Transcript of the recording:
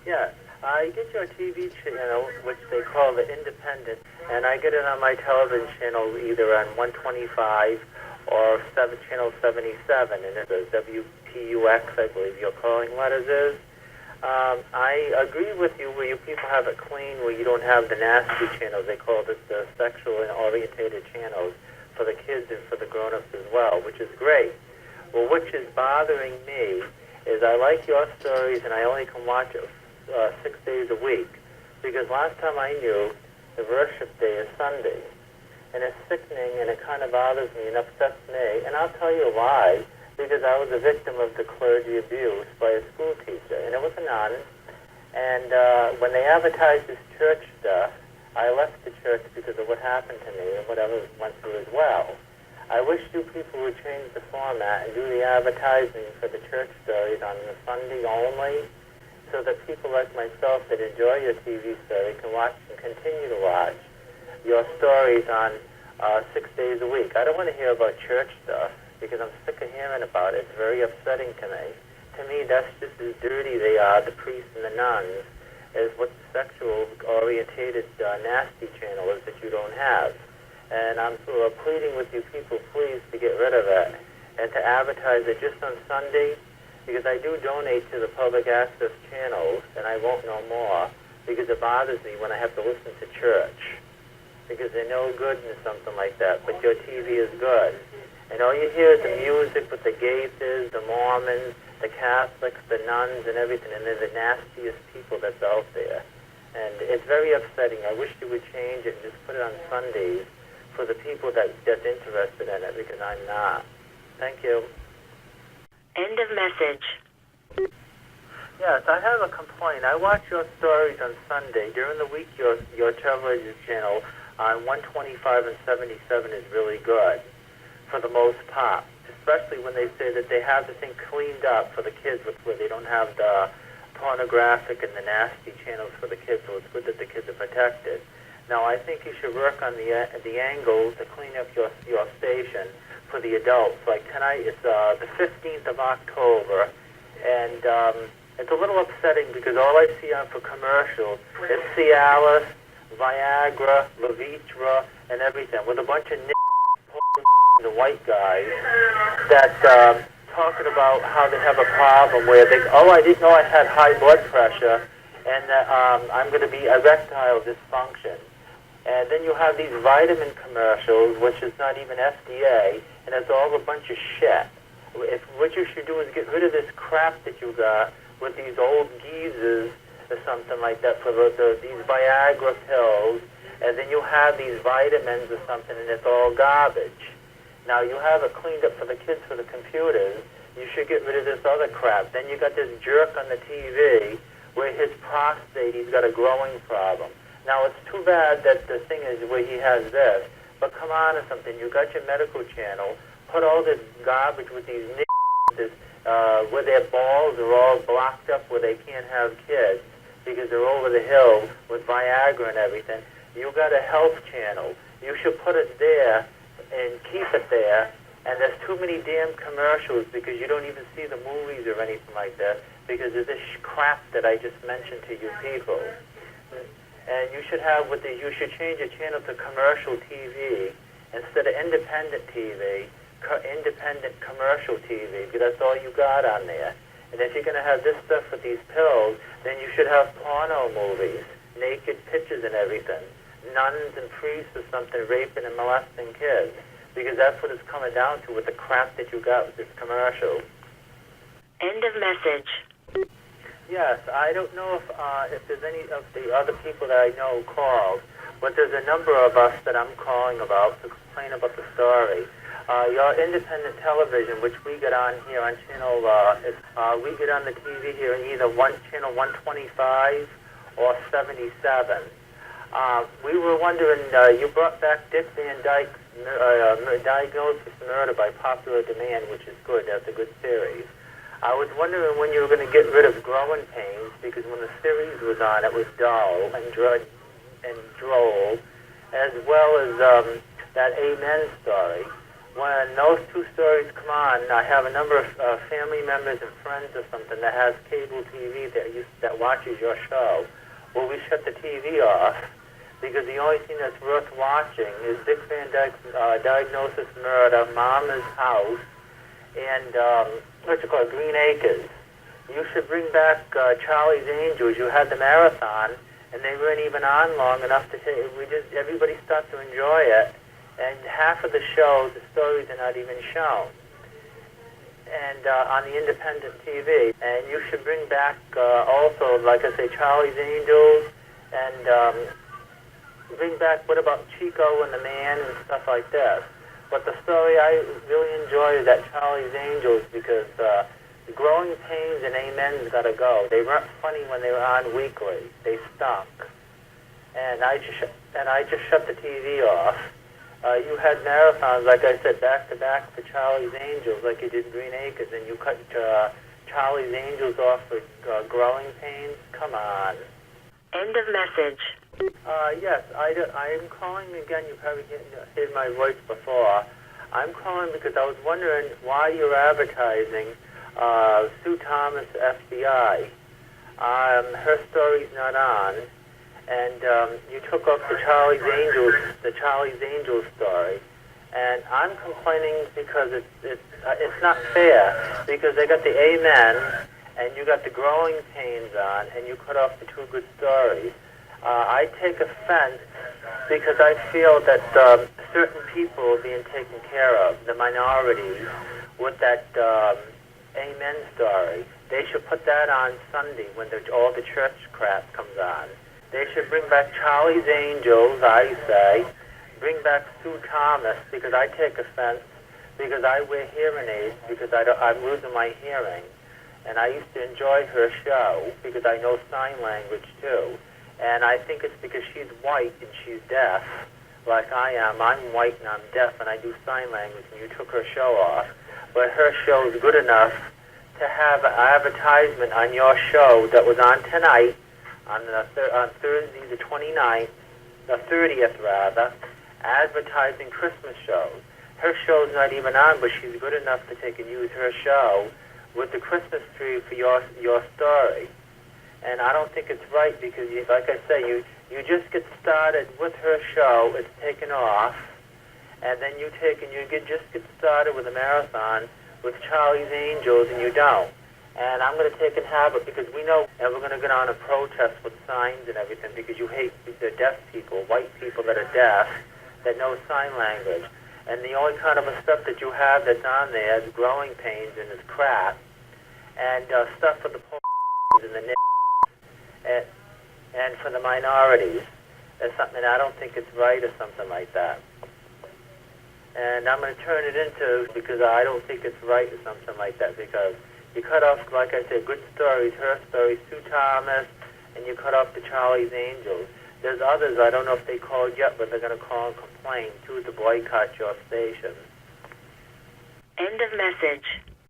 Yeah, I get your TV channel, which they call the Independent, and I get it on my television channel either on 125 or channel 77, and it's a WPUX, I believe your calling letters is. I agree with you where you people have it clean, where you don't have the nasty channels. They call it the sexual and orientated channels for the kids and for the grown-ups as well, which is great. Well, which is bothering me is I like your stories and I only can watch it 6 days a week, because last time I knew, the worship day is Sunday. And it's sickening and it kind of bothers me and upsets me. And I'll tell you why. Because I was a victim of the clergy abuse by a school teacher. And it was a nun. And when they advertised this church stuff, I left the church because of what happened to me and whatever went through as well. I wish you people would change the format and do the advertising for the church stories on the Sunday only, so that people like myself that enjoy your TV story can watch and continue to watch your stories on 6 days a week. I don't want to hear about church stuff because I'm sick of hearing about it. It's very upsetting to me. To me, that's just as dirty they are, the priests and the nuns, as what the sexual-orientated nasty channel is that you don't have. And I'm pleading with you people, please, to get rid of it and to advertise it just on Sunday, because I do donate to the public access channels, and I won't know more, because it bothers me when I have to listen to church, because they're no good in something like that, but your TV is good. And all you hear is the music with the Gaithers, the Mormons, the Catholics, the nuns, and everything, and they're the nastiest people that's out there. And it's very upsetting. I wish you would change it and just put it on Sundays for the people that's interested in it, because I'm not. Thank you. End of message. Yes, I have a complaint. I watch your stories on Sunday. During the week, your television channel on 125 and 77 is really good, for the most part, especially when they say that they have the thing cleaned up for the kids, where they don't have the pornographic and the nasty channels for the kids, so it's good that the kids are protected. Now, I think you should work on the angles to clean up your station for the adults. Like tonight, it's the 15th of October, and it's a little upsetting because all I see on for commercials is Cialis, Viagra, Levitra, and everything, with a bunch of the white guys that talking about how they have a problem where they, I didn't know I had high blood pressure and that I'm going to be erectile dysfunction. And then you have these vitamin commercials, which is not even FDA, and it's all a bunch of shit. What you should do is get rid of this crap that you got with these old geezers or something like that for these Viagra pills, and then you have these vitamins or something, and it's all garbage. Now, you have it cleaned up for the kids for the computers. You should get rid of this other crap. Then you got this jerk on the TV where his prostate, he's got a growing problem. Now, it's too bad that the thing is where he has this, but come on or something. You got your medical channel. Put all this garbage with these where their balls are all blocked up where they can't have kids because they're over the hill with Viagra and everything. You got a health channel. You should put it there and keep it there. And there's too many damn commercials because you don't even see the movies or anything like that because of this crap that I just mentioned to you people. And you should you should change your channel to commercial TV instead of independent TV, independent commercial TV, because that's all you got on there. And if you're going to have this stuff with these pills, then you should have porno movies, naked pictures and everything, nuns and priests or something raping and molesting kids, because that's what it's coming down to with the crap that you got with this commercial. End of message. Yes, I don't know if there's any of the other people that I know called, but there's a number of us that I'm calling about to complain about the story. Your independent television, which we get on here on channel, we get on the TV here in either channel 125 or 77. We were wondering, you brought back Dick Van Dyke's Diagnosis Murder by Popular Demand, which is good. That's a good series. I was wondering when you were going to get rid of Growing Pains, because when the series was on, it was dull and droll, as well as that Amen story. when those two stories come on, I have a number of family members and friends or something that has cable TV that watches your show. Well, we shut the TV off because the only thing that's worth watching is Dick Van Dyke's Diagnosis Murder, Mama's House, and Green Acres. You should bring back Charlie's Angels. You had the marathon, and they weren't even on long enough to say everybody started to enjoy it. And half of the show, the stories are not even shown. And on the independent TV. And you should bring back also, like I say, Charlie's Angels, and bring back, what about Chico and the Man and stuff like this. But the story I really enjoy is that Charlie's Angels, because the Growing Pains and Amen's got to go. They weren't funny when they were on weekly. They stunk. And I just shut the TV off. You had marathons, like I said, back-to-back for Charlie's Angels, like you did Green Acres, and you cut Charlie's Angels off for Growing Pains. Come on. End of message. Yes, I'm calling again. You probably heard my voice before. I'm calling because I was wondering why you're advertising Sue Thomas, FBI. Her story's not on. And you took off the Charlie's Angels story, and I'm complaining because it's not fair, because they got the Amen and you got the Growing Pains on, and you cut off the two good stories. I take offense because I feel that certain people are being taken care of, the minorities, with that Amen story. They should put that on Sunday when all the church crap comes on. They should bring back Charlie's Angels, I say. Bring back Sue Thomas, because I take offense, because I wear hearing aids, because I'm losing my hearing. And I used to enjoy her show, because I know sign language too. And I think it's because she's white and she's deaf, like I am. I'm white and I'm deaf, and I do sign language, and you took her show off. But her show is good enough to have an advertisement on your show that was on tonight, on Thursday the 29th, the 30th rather, advertising Christmas shows. Her show's not even on, but she's good enough to take and use her show with the Christmas tree for your story. And I don't think it's right, because, like I say, you just get started with her show, it's taken off, and then you just get started with a marathon with Charlie's Angels, and you don't. And I'm going to take and have it, because we know, and we're going to get on a protest with signs and everything, because you hate the deaf people, white people that are deaf, that know sign language. And the only kind of a stuff that you have that's on there is Growing Pains and is crap, and stuff for the poor and the and for the minorities. That's something I don't think it's right, or something like that. And I'm going to turn it into, because I don't think it's right, or something like that, because you cut off, like I said, good stories, her story, Sue Thomas, and you cut off the Charlie's Angels. There's others, I don't know if they called yet, but they're going to call and complain, too, to boycott your station. End of message.